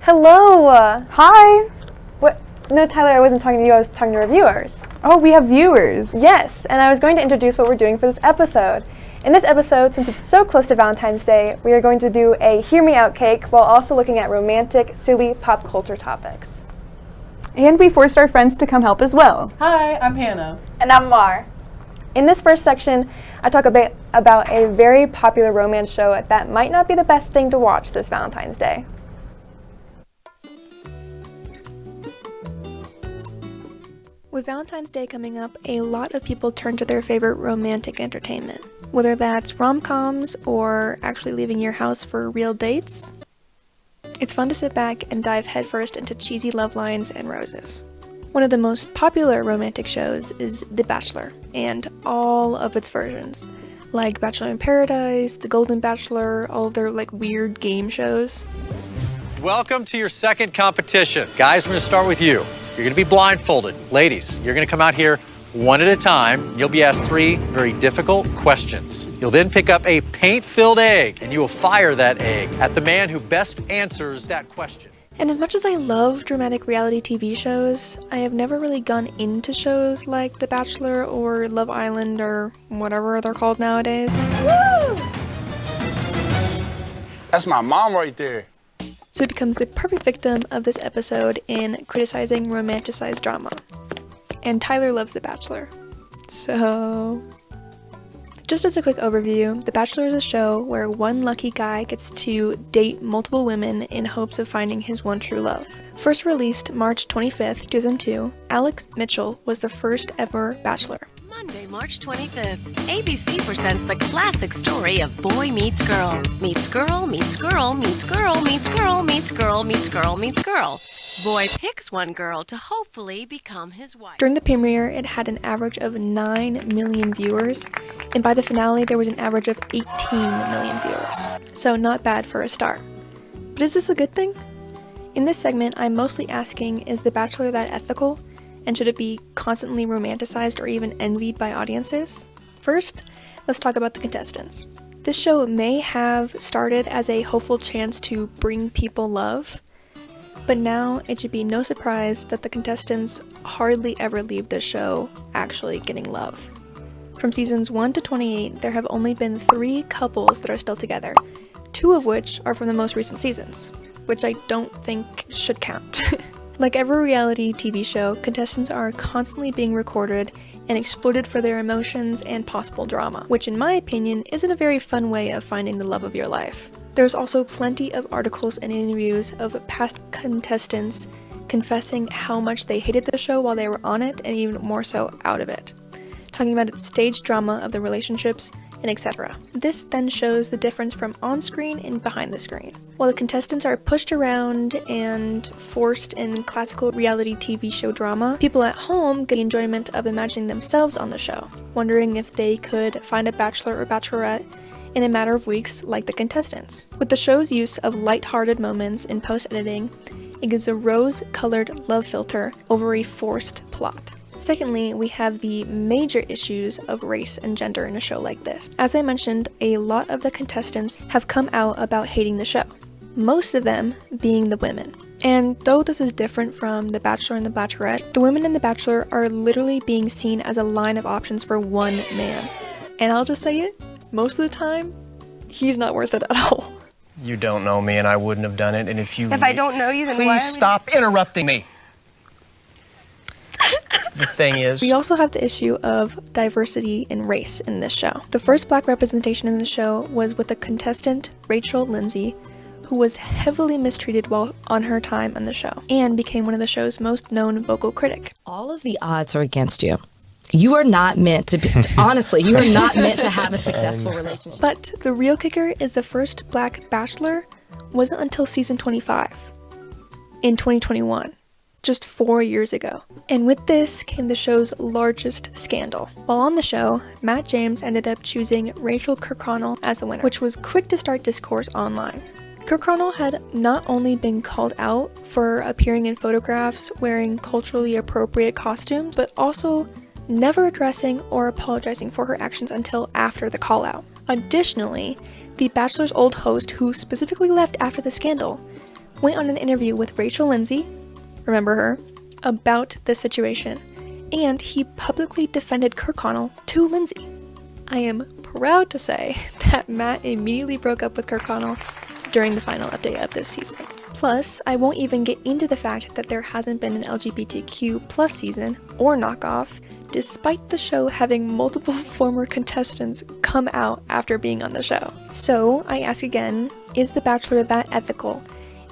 Hello! Hi! What? No, Tyler, I wasn't talking to you, I was talking to our viewers. Oh, we have viewers. Yes, and I was going to introduce what we're doing for this episode. In this episode, since it's so close to Valentine's Day, we are going to do a Hear Me Out cake while also looking at romantic, silly pop culture topics. And we forced our friends to come help as well. Hi, I'm Hannah. And I'm Mar. In this first section, I talk a bit about a very popular romance show that might not be the best thing to watch this Valentine's Day. With Valentine's Day coming up, a lot of people turn to their favorite romantic entertainment. Whether that's rom-coms or actually leaving your house for real dates, it's fun to sit back and dive headfirst into cheesy love lines and roses. One of the most popular romantic shows is The Bachelor, and all of its versions, like Bachelor in Paradise, The Golden Bachelor, all of their weird game shows. Welcome to your second competition. Guys, we're gonna start with you. You're gonna be blindfolded. Ladies, you're gonna come out here one at a time. You'll be asked 3 very difficult questions. You'll then pick up a paint-filled egg, and you will fire that egg at the man who best answers that question. And as much as I love dramatic reality TV shows, I have never really gone into shows like The Bachelor or Love Island or whatever they're called nowadays. Woo! That's my mom right there. So it becomes the perfect victim of this episode in criticizing romanticized drama. And Tyler loves The Bachelor. So, just as a quick overview, The Bachelor is a show where one lucky guy gets to date multiple women in hopes of finding his one true love. First released March 25th, 2002, Alex Mitchell was the first ever Bachelor. Monday, March 25th, ABC presents the classic story of boy meets girl. Meets girl, meets girl, meets girl, meets girl, meets girl, meets girl, meets girl. Boy picks one girl to hopefully become his wife. During the premiere, it had an average of 9 million viewers, and by the finale, there was an average of 18 million viewers. So not bad for a start. But is this a good thing? In this segment, I'm mostly asking, is The Bachelor that ethical? And should it be constantly romanticized or even envied by audiences? First, let's talk about the contestants. This show may have started as a hopeful chance to bring people love, but now it should be no surprise that the contestants hardly ever leave the show actually getting love. From seasons 1 to 28, there have only been 3 couples that are still together, 2 of which are from the most recent seasons, which I don't think should count. Like every reality TV show, contestants are constantly being recorded and exploited for their emotions and possible drama, which in my opinion isn't a very fun way of finding the love of your life. There's also plenty of articles and interviews of past contestants confessing how much they hated the show while they were on it and even more so out of it, talking about its staged drama of the relationships and etc. This then shows the difference from on-screen and behind the screen. While the contestants are pushed around and forced in classical reality TV show drama, people at home get the enjoyment of imagining themselves on the show, wondering if they could find a bachelor or bachelorette in a matter of weeks like the contestants. With the show's use of light-hearted moments in post-editing, it gives a rose-colored love filter over a forced plot. Secondly, we have the major issues of race and gender in a show like this. As I mentioned, a lot of the contestants have come out about hating the show, most of them being the women. And though this is different from The Bachelor and The Bachelorette, the women in The Bachelor are literally being seen as a line of options for one man. And I'll just say it, most of the time, he's not worth it at all. You don't know me and I wouldn't have done it, and if I don't know you, then why? Please stop interrupting me. The thing is, we also have the issue of diversity in race in this show. The first black representation in the show was with the contestant Rachel Lindsay, who was heavily mistreated while on her time on the show, and became one of the show's most known vocal critic. All of the odds are against you. You are not meant to be, honestly, you are not meant to have a successful relationship. But the real kicker is the first black bachelor wasn't until season 25, in 2021. Just 4 years ago. And with this came the show's largest scandal. While on the show, Matt James ended up choosing Rachel Kirkconnell as the winner, which was quick to start discourse online. Kirkconnell had not only been called out for appearing in photographs wearing culturally appropriate costumes, but also never addressing or apologizing for her actions until after the call out. Additionally, The Bachelor's old host, who specifically left after the scandal, went on an interview with Rachel Lindsay, remember her, about this situation, and he publicly defended Kirkconnell to Lindsay. I am proud to say that Matt immediately broke up with Kirkconnell during the final update of this season. Plus, I won't even get into the fact that there hasn't been an LGBTQ plus season or knockoff, despite the show having multiple former contestants come out after being on the show. So, I ask again, is The Bachelor that ethical?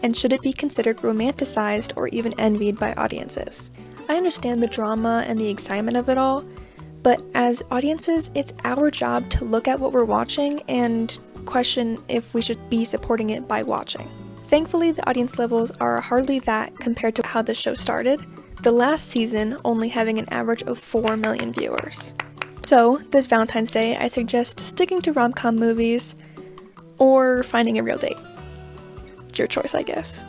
And should it be considered romanticized or even envied by audiences? I understand the drama and the excitement of it all, but as audiences, it's our job to look at what we're watching and question if we should be supporting it by watching. Thankfully, the audience levels are hardly that compared to how the show started, the last season only having an average of 4 million viewers. So, this Valentine's Day, I suggest sticking to rom-com movies or finding a real date. It's your choice, I guess.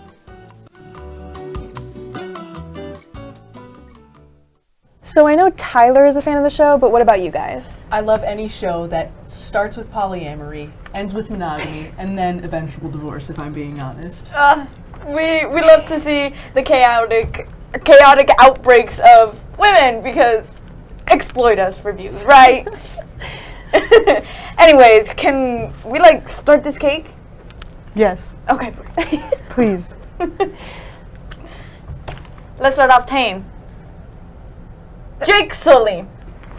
So I know Tyler is a fan of the show, but what about you guys? I love any show that starts with polyamory, ends with monogamy, and then eventual divorce, if I'm being honest. We love to see the chaotic outbreaks of women because exploit us for views, right? Anyways, can we start this cake? Yes, Okay. please. Let's start off tame. Jake Sully.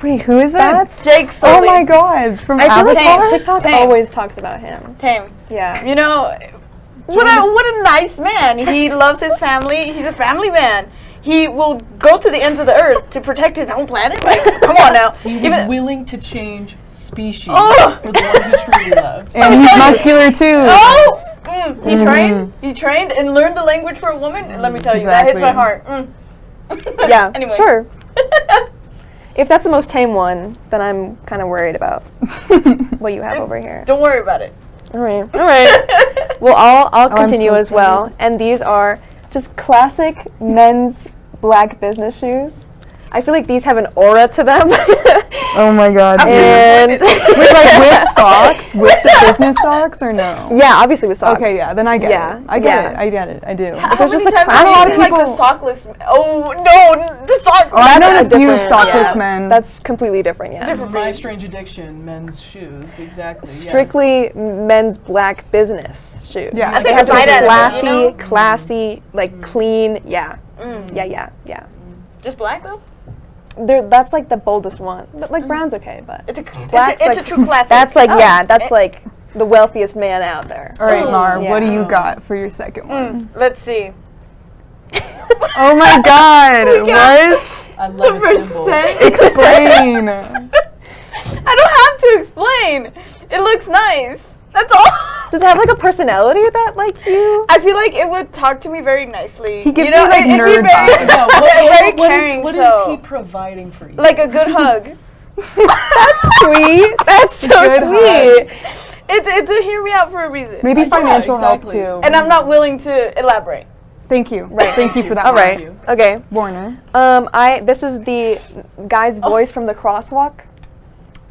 Wait, who is that? That's Jake Sully. Oh my god, from I feel like Avatar? TikTok Tame. always talks about him. Tame. Yeah. You know, what a nice man. He loves his family. He's a family man. He will go to the ends of the earth to protect his own planet. Like, come on now. He was willing to change species Oh! for the one he truly loved. And he's muscular too. Oh! He trained and learned the language for a woman. And let me tell you, that hits my heart. Yeah, Anyway. sure. If that's the most tame one, then I'm kind of worried about what you have over here. Don't worry about it. All right. Well, I'll I'm continue so as well. And these are just classic men's black business shoes. I feel like these have an aura to them. Oh my god. And Wait, with socks? With the business socks or no? yeah, obviously with socks. Okay, yeah, then I get Yeah, it. I get yeah. it. I get it. I do. How there's many just a times kind have of you a seen lot of the sockless? Oh no, the sock. Oh, I've known a few different, sockless yeah. men. That's completely different, yeah. My Strange Addiction, men's shoes, exactly. Yes. Strictly men's black business shoes. Yeah. I They think have it's to be right at it, classy, you know? classy, like clean. Yeah. Yeah. Just black though? That's like the boldest one. But, like brown's okay, but It's a black's it's like, a true classic. that's like Oh. that's like the wealthiest man out there. All right, Mar, yeah. what do you got for your second one? Let's see. Oh my god, what? I love a symbol. Explain. I don't have to explain. It looks nice. That's all. Does it have like a personality that like you? I feel like it would talk to me very nicely. He gives you know, me, like, it'd be nerd very, vibes. No, very what caring. is so. he providing for you? Like a good hug. Sweet. That's so Good sweet. It's a hear me out for a reason. Maybe Yeah, financial exactly. help too. And I'm not willing to elaborate. Thank you. Right. Thank you for that. All Mar. right. you. Okay. Warner. This is the guy's voice from the crosswalk.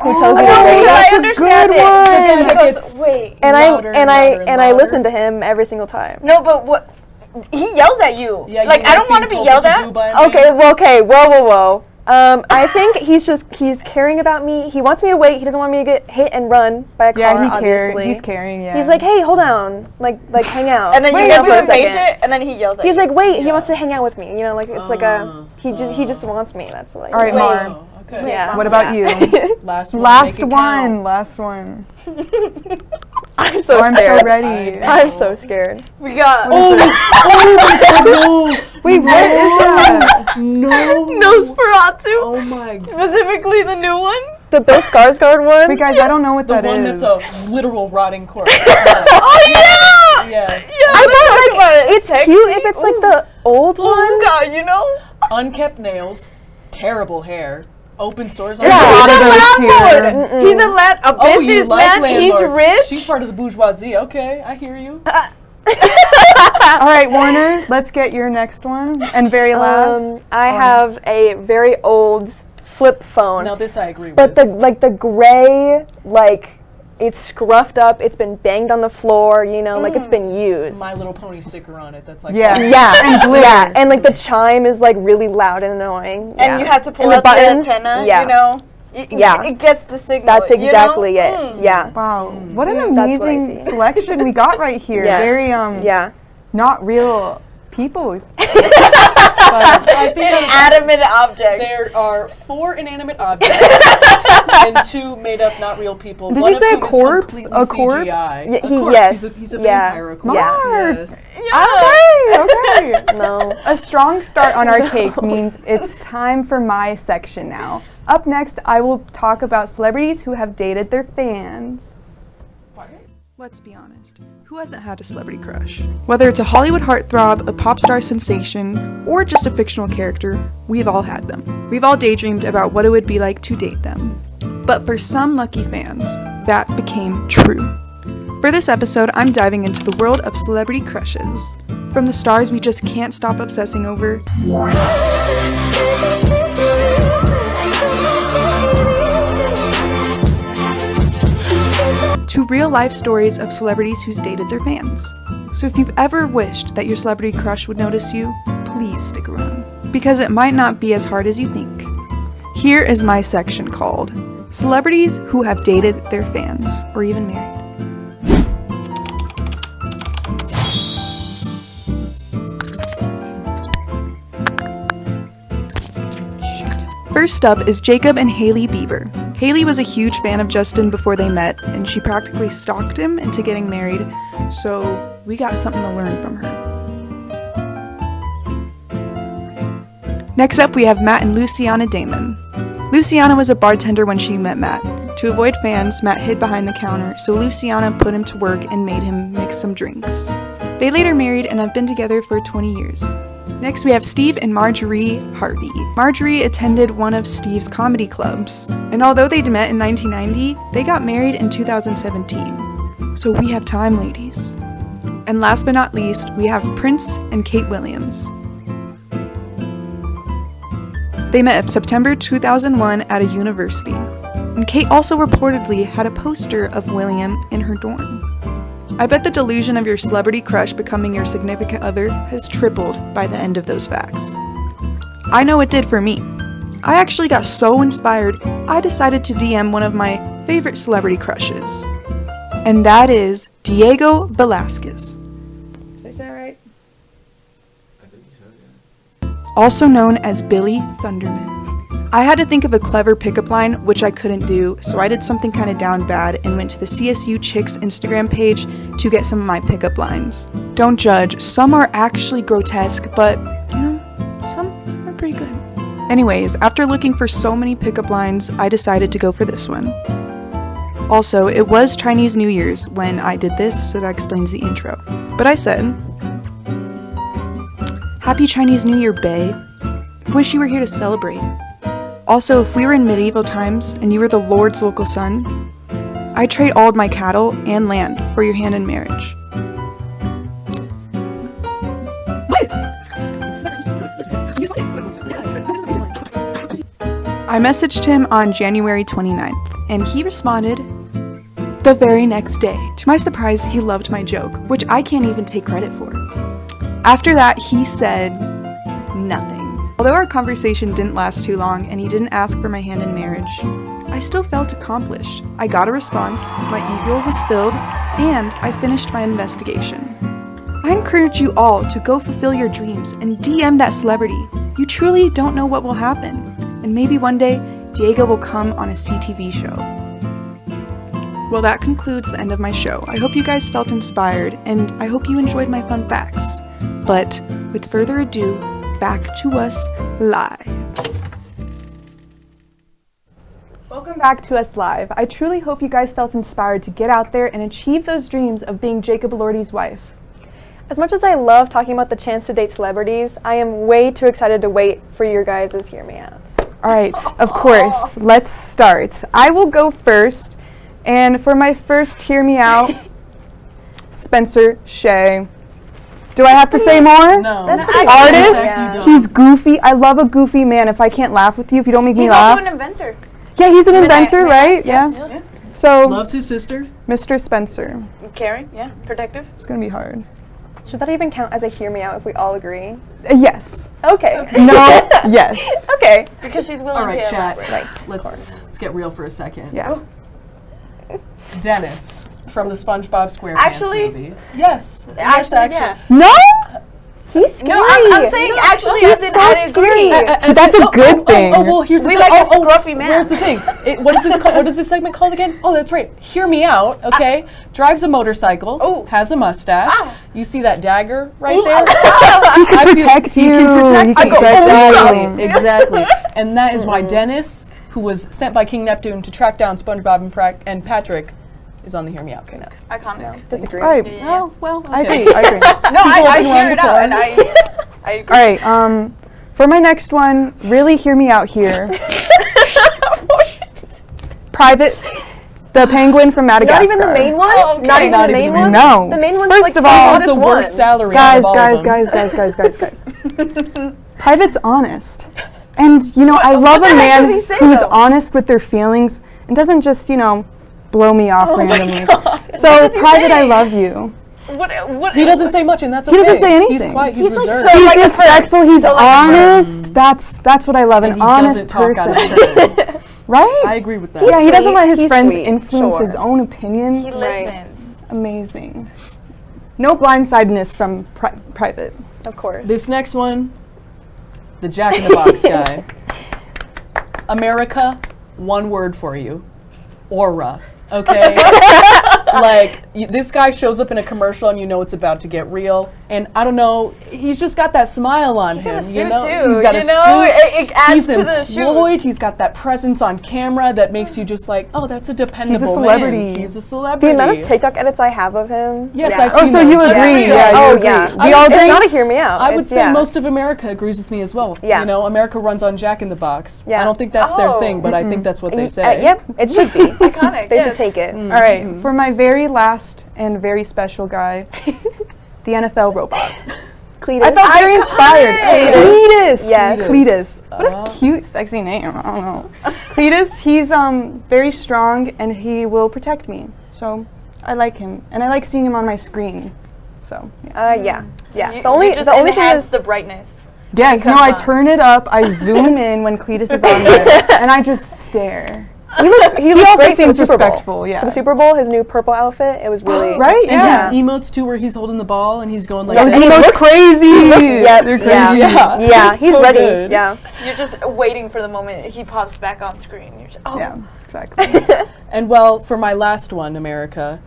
Who Oh, tells you to no, rate that's it. I a understand good it. one. that Because- gets wait. And louder and louder and I louder. listen to him every single time. No, but what? He yells at you. Yeah, you like I don't being want to be told yelled what to at. do by a man. Okay, whoa. I think he's caring about me. He wants me to wait. He doesn't want me to get hit and run by a car, Yeah, he cares. obviously. He's caring, yeah. He's like, hey, hold on. Like hang out. And then you Hang get out for a too second. impatient, and then he yells at He's you. like, wait, he Yeah. wants to hang out with me. You know, like it's like a he just wants me. That's like All right, wait. Mar. Oh, okay. Yeah. What about you? Last one. Last make it one. count. Last one. I'm so Oh, I'm scared. so ready. I'm so scared. We got Oh my god, no! Wait, what is that? No! Nosferatu. Oh my god. Specifically the new one. The Bill Skarsgård one. Wait, guys, I don't know what The that one is. that's a literal rotting corpse. Oh yeah. Yes. I thought like It's it's cute if it's like the old Oh one. god, you know. Unkept nails, terrible hair, open stores. There's a lot of those here. He's a Oh, you like businessman. He's landlord. rich. She's part of the bourgeoisie. Okay, I hear you. All right, Warner, let's get your next one. And very last. I have a very old flip phone. Now this I agree But with. the gray It's scruffed up. It's been banged on the floor. You know, like it's been used. My Little Pony sticker on it. That's like Yeah. Yeah, yeah, and like the chime is like really loud and annoying. And you have to pull And out the antenna, Yeah. you know? Yeah. It gets the signal. That's exactly you know? it. Yeah. Wow, what an That's what I amazing see. selection we got right here. Yeah. Very Yeah. not real people. I think Inanimate object. there are 4 inanimate objects and 2 made up, not real people. Did One you of say a whom is corpse? completely A corpse? CGI. Yeah, A he- corpse. yes. He's a Yeah. vampire corpse. Mark. Yes. Okay. No. A strong start on our cake means it's time for my section now. Up next, I will talk about celebrities who have dated their fans. Let's be honest. Who hasn't had a celebrity crush? Whether it's a Hollywood heartthrob, a pop star sensation, or just a fictional character, we've all had them. We've all daydreamed about what it would be like to date them. But for some lucky fans, that became true. For this episode, I'm diving into the world of celebrity crushes. From the stars we just can't stop obsessing over, to real-life stories of celebrities who's dated their fans. So if you've ever wished that your celebrity crush would notice you, please stick around, because it might not be as hard as you think. Here is my section called Celebrities Who Have Dated Their Fans, or even married. First up is Jacob and Hailey Bieber. Hailey was a huge fan of Justin before they met, and she practically stalked him into getting married, so we got something to learn from her. Next up, we have Matt and Luciana Damon. Luciana was a bartender when she met Matt. To avoid fans, Matt hid behind the counter, so Luciana put him to work and made him mix some drinks. They later married and have been together for 20 years. Next, we have Steve and Marjorie Harvey. Marjorie attended one of Steve's comedy clubs, and although they met in 1990, they got married in 2017. So we have time, ladies. And last but not least, we have Prince and Kate Williams. They met in September 2001 at a university, and Kate also reportedly had a poster of William in her dorm. I bet the delusion of your celebrity crush becoming your significant other has tripled by the end of those facts. I know it did for me. I actually got so inspired, I decided to DM one of my favorite celebrity crushes. And that is Diego Velasquez. Did I say that right? Also known as Billy Thunderman. I had to think of a clever pickup line, which I couldn't do, so I did something kind of down bad and went to the CSU Chicks Instagram page to get some of my pickup lines. Don't judge, some are actually grotesque, but, you know, some are pretty good. Anyways, after looking for so many pickup lines, I decided to go for this one. Also, it was Chinese New Year's when I did this, so that explains the intro. But I said, Happy Chinese New Year, bae. Wish you were here to celebrate. Also, if we were in medieval times and you were the Lord's local son, I'd trade all of my cattle and land for your hand in marriage. I messaged him on January 29th, and he responded the very next day. To my surprise, he loved my joke, which I can't even take credit for. After that, he said nothing. Although our conversation didn't last too long and he didn't ask for my hand in marriage, I still felt accomplished. I got a response, my ego was filled, and I finished my investigation. I encourage you all to go fulfill your dreams and DM that celebrity. You truly don't know what will happen. And maybe one day, Diego will come on a CTV show. Well, that concludes the end of my show. I hope you guys felt inspired, and I hope you enjoyed my fun facts. But with further ado, back to us live. Welcome back to us live. I truly hope you guys felt inspired to get out there and achieve those dreams of being Jacob Elordi's wife. As much as I love talking about the chance to date celebrities, I am way too excited to wait for your guys' hear me outs. All right, of course, let's start. I will go first, and for my first hear me out, Spencer Shea. Do I have to say more? No. That's pretty Artist? Yeah. He's goofy. I love a goofy man. If I can't laugh with you, if you don't make me He's laugh. also an inventor. Yeah, he's an May I- inventor, may I- right? Yeah. So, Loves his sister. Mr. Spencer. Caring, yeah, protective. It's gonna be hard. Should that even count as a hear me out if we all agree? Yes. Okay. No. Yes. Okay. Because she's willing All right, to chat. elaborate. Let's get real for a second. Yeah. Dennis from the SpongeBob SquarePants Actually? movie. Yes. Yes, Actually, actually. yeah. No. He's scary. No, I'm saying actually, He's as in so I agree. scary. That's a good thing. Oh, well, here's the We thing. like a scruffy man. Here's the thing. What is this called? What is this segment called again? Oh, that's right. Hear me out, okay? Drives a motorcycle. Oh. Has a mustache. You see that dagger right there? He can protect you. He can Exactly. Exactly. And that is why Dennis, who was sent by King Neptune to track down SpongeBob and Patrick, is on the Hear Me Out kick. Iconic. Disagree. All right. Yeah. Oh, well, I okay. agree. I agree. No, I open hear one it before. out, and I agree. All right. For my next one, really hear me out here. Private, the penguin from Madagascar. Not even the main one? Oh, okay. Not even Not the even main the one? main No. The main one's First like of the all- Has the hottest worst one. salary out of all of them. Guys. Private's honest. And, you know, I love what a the heck man does he say, who's though? honest with their feelings and doesn't just, you know, blow me off randomly. So, does he Private, say? I love you. What? He doesn't say much, and that's okay. He doesn't say He's anything. quiet. He's like reserved. so- He's like a respectful, he's So like a honest. That's what I love, and an he honest doesn't talk person. out of turn. Right? I agree with that. Yeah, he doesn't sweet. let his He's friends sweet. influence his Sure. own opinion. He Right. listens. Amazing. No blindsidedness from Private. Of course. This next one, the Jack in the Box guy. America, one word for you. Aura. Okay? This guy shows up in a commercial and you know it's about to get real. And I don't know, he's just got that smile on him. got a You suit know? too, He's got you a know? suit. It adds He's to the shoes. employed. He's got that presence on camera that makes you just like, oh, that's a dependable celebrity. man. He's a The celebrity. amount of TikTok edits I have of him. Yes, yeah. I've Oh, seen so you those. agree? Yeah. Yeah, Oh, you agree. yeah. We all It's agree? not a hear me out. I would It's- say yeah. most of America agrees with me as well. Yeah. You know, America runs on Jack in the Box. Yeah. I don't think that's their Oh. thing, but I think that's what they say. Yep, it should be. Iconic. They yes. should take it. All right, for my very last and very special guy, the NFL robot. Cletus. I felt very inspired. Cletus. Yes. Cletus. What a cute, sexy name. I don't know. Cletus, he's very strong and he will protect me. So I like him. And I like seeing him on my screen. So, yeah. Yeah. You, The only you just the only thing enhance is the brightness. Yes, no, comes I on. turn it up, I zoom in when Cletus is on there, and I just stare. he looks He great also for the seems Super Bowl. respectful, yeah. For the Super Bowl, his new purple outfit, it was really Right? And Yeah. his emotes too, where he's holding the ball and he's going like Those this. emotes crazy. Yep, They're crazy. yeah. Yeah, he's so ready. good. Yeah. You're just waiting for the moment he pops back on screen. You're just, oh. Yeah, exactly. And well, for my last one, America.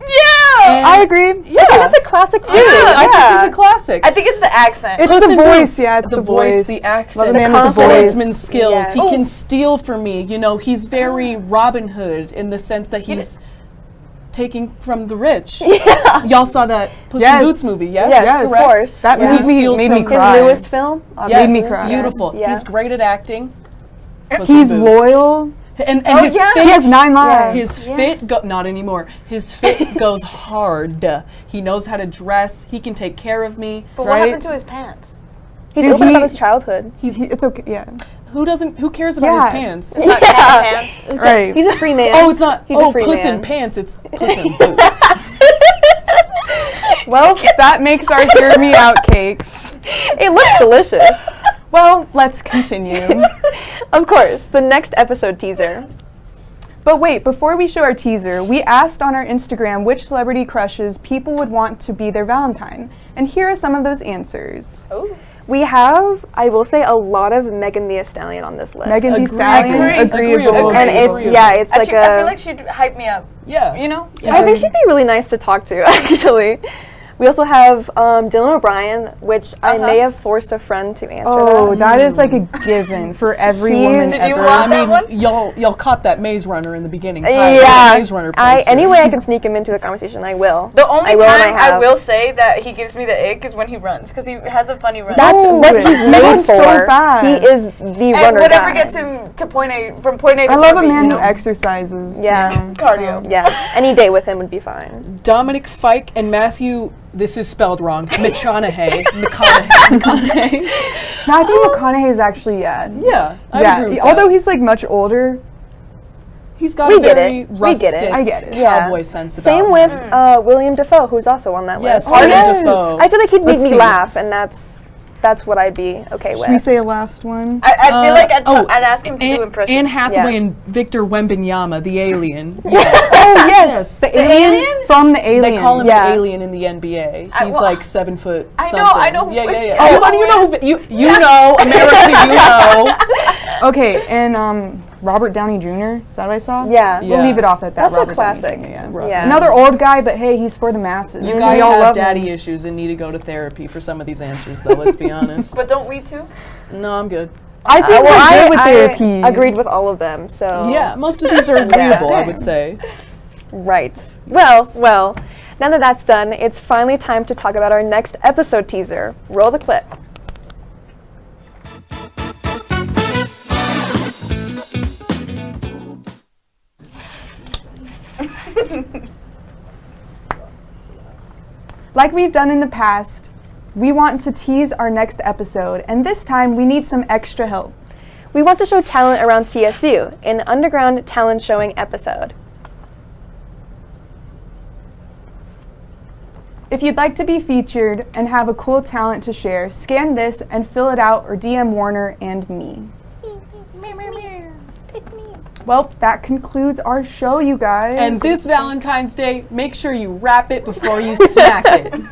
Yeah. I agree. Yeah, That's a classic dude. I think he's a classic. I think it's the accent. It's Puss the in voice, Boots. yeah, it's the voice. the Love accent, a man the with a voice. swordsman skills. Yes. He can steal from me. You know, he's very Robin Hood in the sense that he's taking from the rich. Yeah. Y'all saw that Puss Yes. in Boots movie, yes? Yes, of Correct? course. That Where he steals made me from His cry. newest film. Yes, made me cry. beautiful. Yeah. He's great at acting. Puss in He's Boots. loyal. And Oh, his yeah. fit, He has 9 lives. his fit not anymore. His fit goes hard. He knows how to dress. He can take care of me. But Right? what happened to his pants? He's Dude, open he- about his childhood. It's okay, yeah. Who cares about his Yeah. pants? Not cat pants. Right. He's a free man. Oh, it's not He's a free Puss in man. Pants, it's Puss in Boots. Well, that makes our Hear Me Out cakes. It looks delicious. Well, let's continue. Of course, the next episode teaser. But wait, before we show our teaser, we asked on our Instagram which celebrity crushes people would want to be their Valentine. And here are some of those answers. We have, I will say, a lot of Megan Thee Stallion on this list. Megan Thee Agreeable. Stallion, agreeable. And it's, yeah, it's like I feel like she'd hype me up. Yeah. You know? I think she'd be really nice to talk to, actually. We also have Dylan O'Brien, which I may have forced a friend to answer Oh, that. that is like a given for every He's- woman Did you ever. want- I that one? mean, y'all caught that Maze Runner in the beginning. Yeah, Maze Runner I poster. any way I can sneak him into the conversation, I will. The only I will and time I have. I will say that he gives me the ick is when he runs, because he has a funny run. That's No, what he's he made runs so for. fast. He is the and runner whatever guy. gets him to point A, from point A to I love a point B, man you who know? exercises. Yeah. you know, Cardio. so. Yeah, any day with him would be fine. Dominic Fike and Matthew, this is spelled wrong, McConaughey. Matthew McConaughey is actually, Yeah, I yeah. agree with Although that. he's like much older, He's got We a get very it. We rustic get it. I get it. cowboy sense about Same him. with William Dafoe, who's also on that Yes, list. William Dafoe. I feel like he'd make Let's me see. laugh, and that's what I'd be okay with. Should we say a last one? I feel like I'd ask him to do Anne impressions. Hathaway Yeah. and Victor Wembanyama, the alien. Yes. Oh, yes. The alien from the Alien. They call him Yeah. the alien in the NBA. He's well, like 7 foot I know, something. I know who Yeah, yeah, yeah. Wembanyama You know, you know, America, you know. Okay, and Robert Downey Jr. Is that what I saw? Yeah. Yeah. We'll leave it off at that. That's a Robert Downey classic. Jr., Right. Yeah. Another old guy, but hey, he's for the masses. You We guys all have love daddy him. issues and need to go to therapy for some of these answers, though, let's be honest. But don't we too? No, I'm good. I think we're good with therapy. I agreed with all of them. So Yeah, most of these are agreeable, I would say. Right. Well. Now that that's done, it's finally time to talk about our next episode teaser. Roll the clip. Like we've done in the past, we want to tease our next episode, and this time we need some extra help. We want to show talent around CSU, an underground talent showing episode. If you'd like to be featured and have a cool talent to share, scan this and fill it out or DM Warner and me. Well, that concludes our show, you guys. And this Valentine's Day, make sure you wrap it before you smack it. And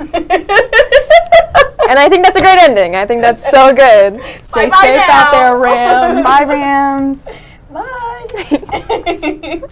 I think that's a great ending. I think that's so good. Stay Bye-bye safe now. out there, Rams. Bye, Rams. Bye.